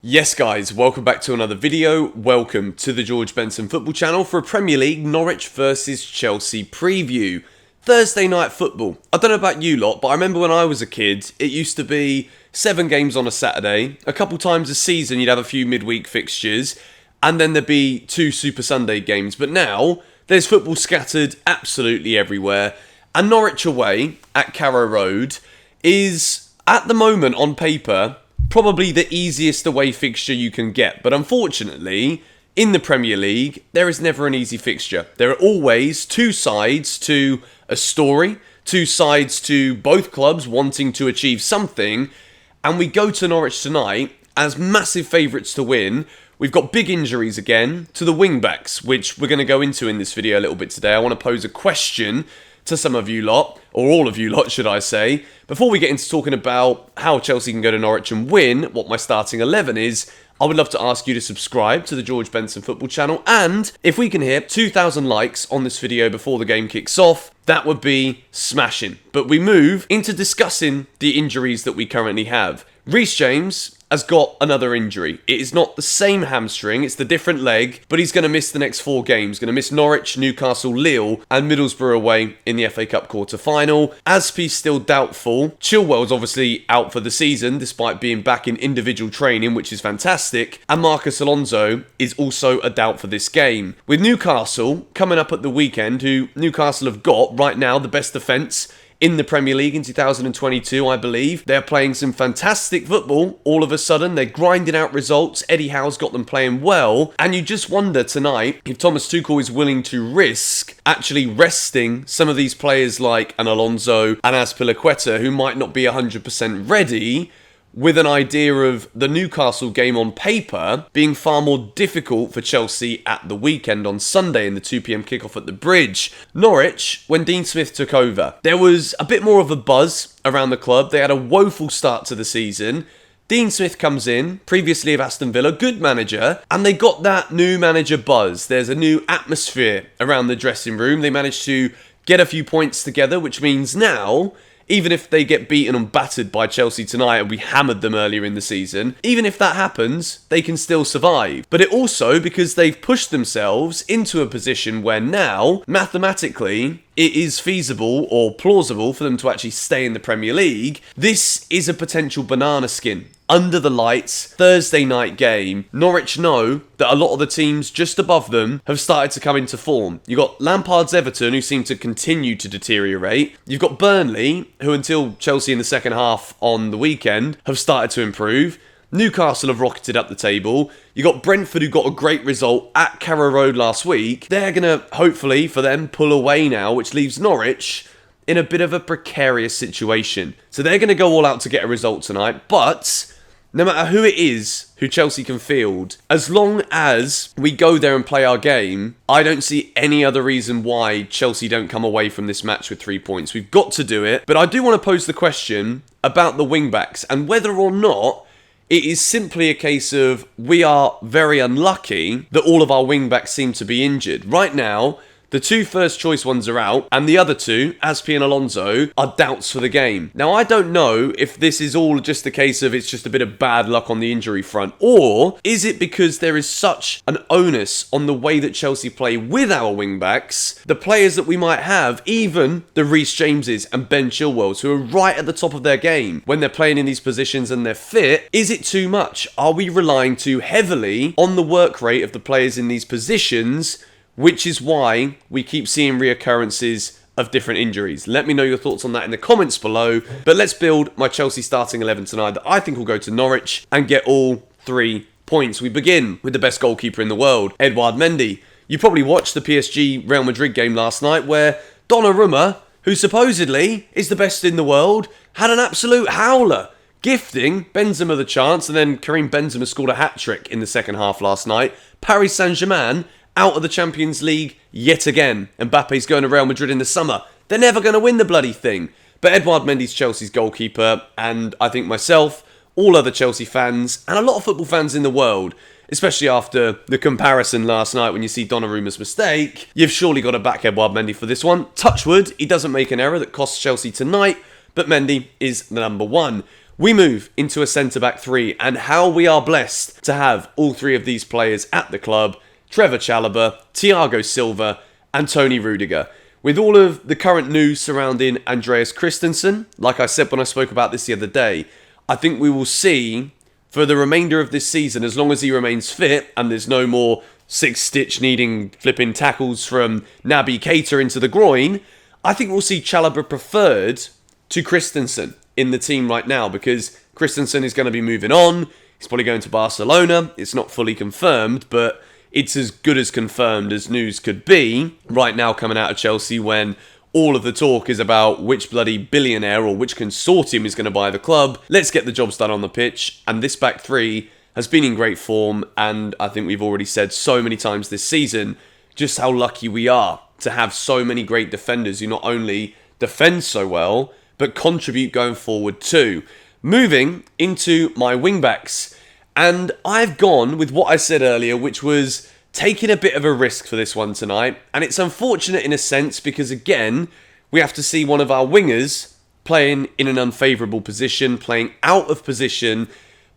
Yes guys, welcome back to another video. Welcome to the George Benson Football Channel for a Premier League Norwich versus Chelsea preview. Thursday night football. I don't know about you lot, but I remember when I was a kid, it used to be 7 games on a Saturday. A couple times a season you'd have a few midweek fixtures, and then there'd be 2 Super Sunday games. But now, there's football scattered absolutely everywhere. And Norwich away at Carrow Road is, at the moment on paper, probably the easiest away fixture you can get. But unfortunately, in the Premier League, there is never an easy fixture. There are always 2 sides to a story, 2 sides to both clubs wanting to achieve something. And we go to Norwich tonight as massive favourites to win. We've got big injuries again to the wing-backs, which we're going to go into in this video a little bit today. I want to pose a question to some of you lot, or all of you lot, should I say. Before we get into talking about how Chelsea can go to Norwich and win, what my starting 11 is, I would love to ask you to subscribe to the George Benson Football Channel, and if we can hit 2,000 likes on this video before the game kicks off, that would be smashing. But we move into discussing the injuries that we currently have. Reece James has got another injury. It is not the same hamstring, it's the different leg, but he's going to miss the next 4 games. Going to miss Norwich, Newcastle, Lille, and Middlesbrough away in the FA Cup quarter-final. Aspie's still doubtful. Chilwell's obviously out for the season, despite being back in individual training, which is fantastic. And Marcus Alonso is also a doubt for this game. With Newcastle coming up at the weekend, who Newcastle have got right now the best defence in the Premier League in 2022, I believe. They're playing some fantastic football all of a sudden. They're grinding out results. Eddie Howe's got them playing well. And you just wonder tonight if Thomas Tuchel is willing to risk actually resting some of these players like an Alonso and Azpilicueta, who might not be 100% ready, with an idea of the Newcastle game on paper being far more difficult for Chelsea at the weekend on Sunday in the 2 PM kickoff at the Bridge. Norwich, when Dean Smith took over, there was a bit more of a buzz around the club. They had a woeful start to the season. Dean Smith comes in, previously of Aston Villa, good manager, and they got that new manager buzz. There's a new atmosphere around the dressing room. They managed to get a few points together, which means now, even if they get beaten and battered by Chelsea tonight and we hammered them earlier in the season, even if that happens, they can still survive. But it also, because they've pushed themselves into a position where now, mathematically, it is feasible or plausible for them to actually stay in the Premier League. This is a potential banana skin. Under the lights, Thursday night game. Norwich know that a lot of the teams just above them have started to come into form. You've got Lampard's Everton, who seem to continue to deteriorate. You've got Burnley, who until Chelsea in the second half on the weekend have started to improve. Newcastle have rocketed up the table. You got Brentford, who got a great result at Carrow Road last week. They're going to, hopefully for them, pull away now, which leaves Norwich in a bit of a precarious situation. So they're going to go all out to get a result tonight, but no matter who it is who Chelsea can field, as long as we go there and play our game, I don't see any other reason why Chelsea don't come away from this match with 3 points. We've got to do it, but I do want to pose the question about the wing-backs and whether or not it is simply a case of we are very unlucky that all of our wing-backs seem to be injured. Right now, the 2 first choice ones are out, and the other 2, Aspie and Alonso, are doubts for the game. Now, I don't know if this is all just a case of it's just a bit of bad luck on the injury front, or is it because there is such an onus on the way that Chelsea play with our wing-backs, the players that we might have, even the Reece Jameses and Ben Chilwells, who are right at the top of their game when they're playing in these positions and they're fit. Is it too much? Are we relying too heavily on the work rate of the players in these positions, which is why we keep seeing reoccurrences of different injuries? Let me know your thoughts on that in the comments below. But let's build my Chelsea starting 11 tonight that I think will go to Norwich and get all 3 points. We begin with the best goalkeeper in the world, Edouard Mendy. You probably watched the PSG Real Madrid game last night where Donnarumma, who supposedly is the best in the world, had an absolute howler, gifting Benzema the chance, and then KARIM Benzema scored a hat-trick in the second half last night. Paris Saint-Germain out of the Champions League yet again. Mbappe's going to Real Madrid in the summer. They're never going to win the bloody thing. But Edouard Mendy's Chelsea's goalkeeper, and I think myself, all other Chelsea fans, and a lot of football fans in the world, especially after the comparison last night when you see Donnarumma's mistake, you've surely got to back Edouard Mendy for this one. Touch wood, he doesn't make an error that costs Chelsea tonight, but Mendy is the number 1. we move into a centre-back three, and how we are blessed to have all three of these players at the club: Trevor Chalobah, Thiago Silva and Tony Rudiger. With all of the current news surrounding Andreas Christensen, like I said when I spoke about this the other day, I think we will see for the remainder of this season, as long as he remains fit and there's no more six-stitch needing flipping tackles from Naby Keita into the groin, I think we'll see Chalobah preferred to Christensen in the team right now, because Christensen is going to be moving on. He's probably going to Barcelona. It's not fully confirmed, but it's as good as confirmed as news could be right now coming out of Chelsea, when all of the talk is about which bloody billionaire or which consortium is going to buy the club. Let's get the jobs done on the pitch, and this back three has been in great form, and I think we've already said so many times this season just how lucky we are to have so many great defenders who not only defend so well, but contribute going forward too. Moving into my wing-backs, and I've gone with what I said earlier, which was taking a bit of a risk for this one tonight. And it's unfortunate in a sense because, again, we have to see one of our wingers playing in an unfavourable position, playing out of position.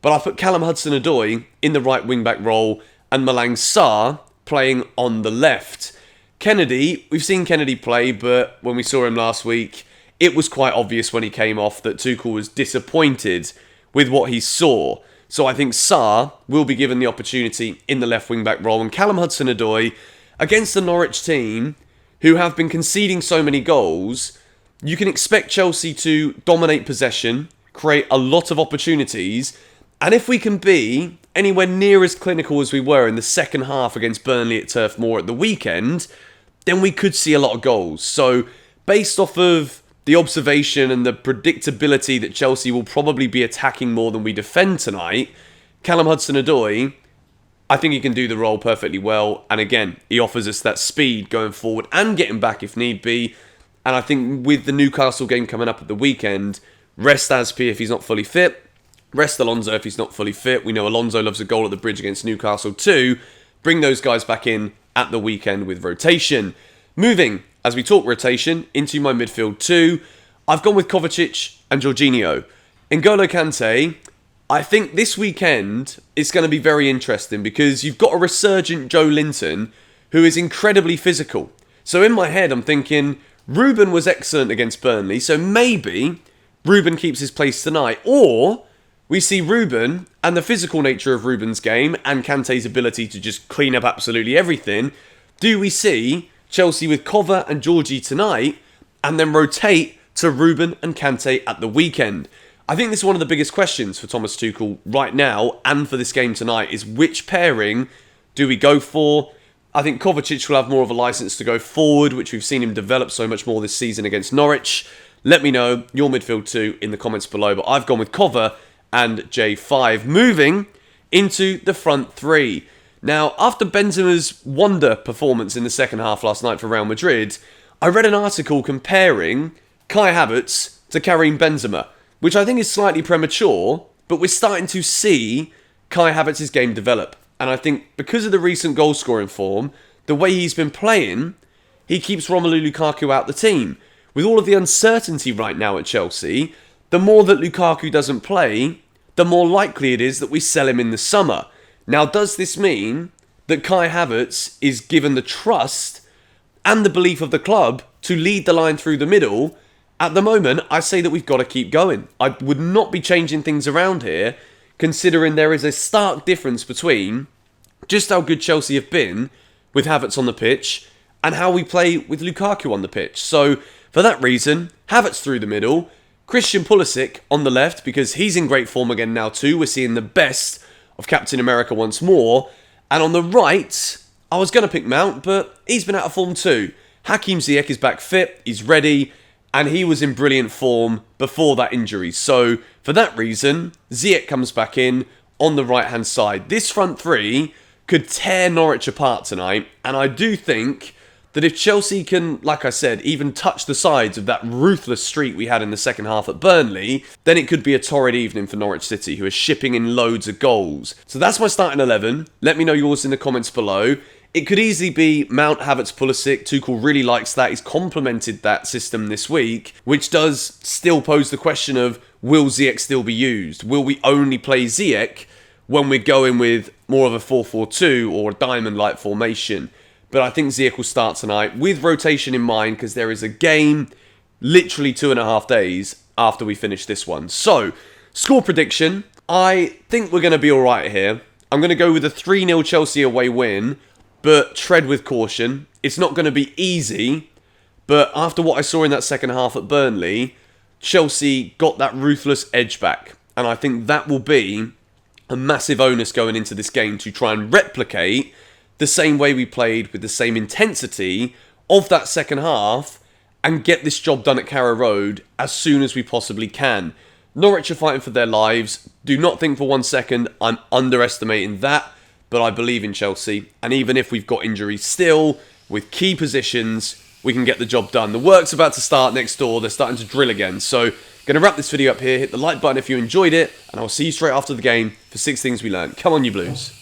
But I put Callum Hudson-Odoi in the right wing-back role and Malang Sarr playing on the left. Kennedy, we've seen Kennedy play, but when we saw him last week, it was quite obvious when he came off that Tuchel was disappointed with what he saw. So I think Sarr will be given the opportunity in the left wing-back role. And Callum Hudson-Odoi, against the Norwich team, who have been conceding so many goals, you can expect Chelsea to dominate possession, create a lot of opportunities, and if we can be anywhere near as clinical as we were in the second half against Burnley at Turf Moor at the weekend, then we could see a lot of goals. So based off of the observation and the predictability that Chelsea will probably be attacking more than we defend tonight, Callum Hudson-Odoi, I think he can do the role perfectly well. And again, he offers us that speed going forward and getting back if need be. And I think with the Newcastle game coming up at the weekend, rest Aspi if he's not fully fit, rest Alonso if he's not fully fit. We know Alonso loves a goal at the Bridge against Newcastle too. Bring those guys back in at the weekend with rotation. Moving, as we talk rotation, into my midfield too, I've gone with Kovacic and Jorginho. N'Golo Kante, I think this weekend is going to be very interesting because you've got a resurgent Joe Linton who is incredibly physical. So in my head, I'm thinking Ruben was excellent against Burnley, so maybe Ruben keeps his place tonight. Or we see Ruben and the physical nature of Ruben's game and Kante's ability to just clean up absolutely everything. Do we see Chelsea with Kova and Georgie tonight and then rotate to Ruben and Kante at the weekend? I think this is one of the biggest questions for Thomas Tuchel right now and for this game tonight is which pairing do we go for? I think Kovacic will have more of a licence to go forward, which we've seen him develop so much more this season against Norwich. Let me know your midfield too in the comments below, but I've gone with Kova and J5. Moving into the front three. Now, after Benzema's wonder performance in the second half last night for Real Madrid, I read an article comparing Kai Havertz to Karim Benzema, which I think is slightly premature, but we're starting to see Kai Havertz's game develop. And I think because of the recent goal-scoring form, the way he's been playing, he keeps Romelu Lukaku out the team. With all of the uncertainty right now at Chelsea, the more that Lukaku doesn't play, the more likely it is that we sell him in the summer. Now, does this mean that Kai Havertz is given the trust and the belief of the club to lead the line through the middle? At the moment, I say that we've got to keep going. I would not be changing things around here, considering there is a stark difference between just how good Chelsea have been with Havertz on the pitch and how we play with Lukaku on the pitch. So, for that reason, Havertz through the middle, Christian Pulisic on the left, because he's in great form again now too. We're seeing the best of Captain America once more. And on the right, I was going to pick Mount, but he's been out of form too. Hakim Ziyech is back fit, he's ready, and he was in brilliant form before that injury. So, for that reason, Ziyech comes back in on the right-hand side. This front three could tear Norwich apart tonight, and I do think that if Chelsea can, like I said, even touch the sides of that ruthless streak we had in the second half at Burnley, then it could be a torrid evening for Norwich City, who are shipping in loads of goals. So that's my starting 11. Let me know yours in the comments below. It could easily be Mount, Havertz, Pulisic. Tuchel really likes that. He's complemented that system this week, which does still pose the question of will Ziyech still be used? Will we only play Ziyech when we're going with more of a 4-4-2 or a diamond-like formation? But I think Ziyech will start tonight with rotation in mind because there is a game literally 2.5 days after we finish this one. So, score prediction. I think we're going to be alright here. I'm going to go with a 3-0 Chelsea away win, but tread with caution. It's not going to be easy, but after what I saw in that second half at Burnley, Chelsea got that ruthless edge back. And I think that will be a massive onus going into this game to try and replicate the same way we played with the same intensity of that second half and get this job done at Carrow Road as soon as we possibly can. Norwich are fighting for their lives. Do not think for 1 second I'm underestimating that, but I believe in Chelsea. And even if we've got injuries still, with key positions, we can get the job done. The work's about to start next door. They're starting to drill again. So, going to wrap this video up here. Hit the like button if you enjoyed it, and I'll see you straight after the game for 6 things we learned. Come on, you Blues.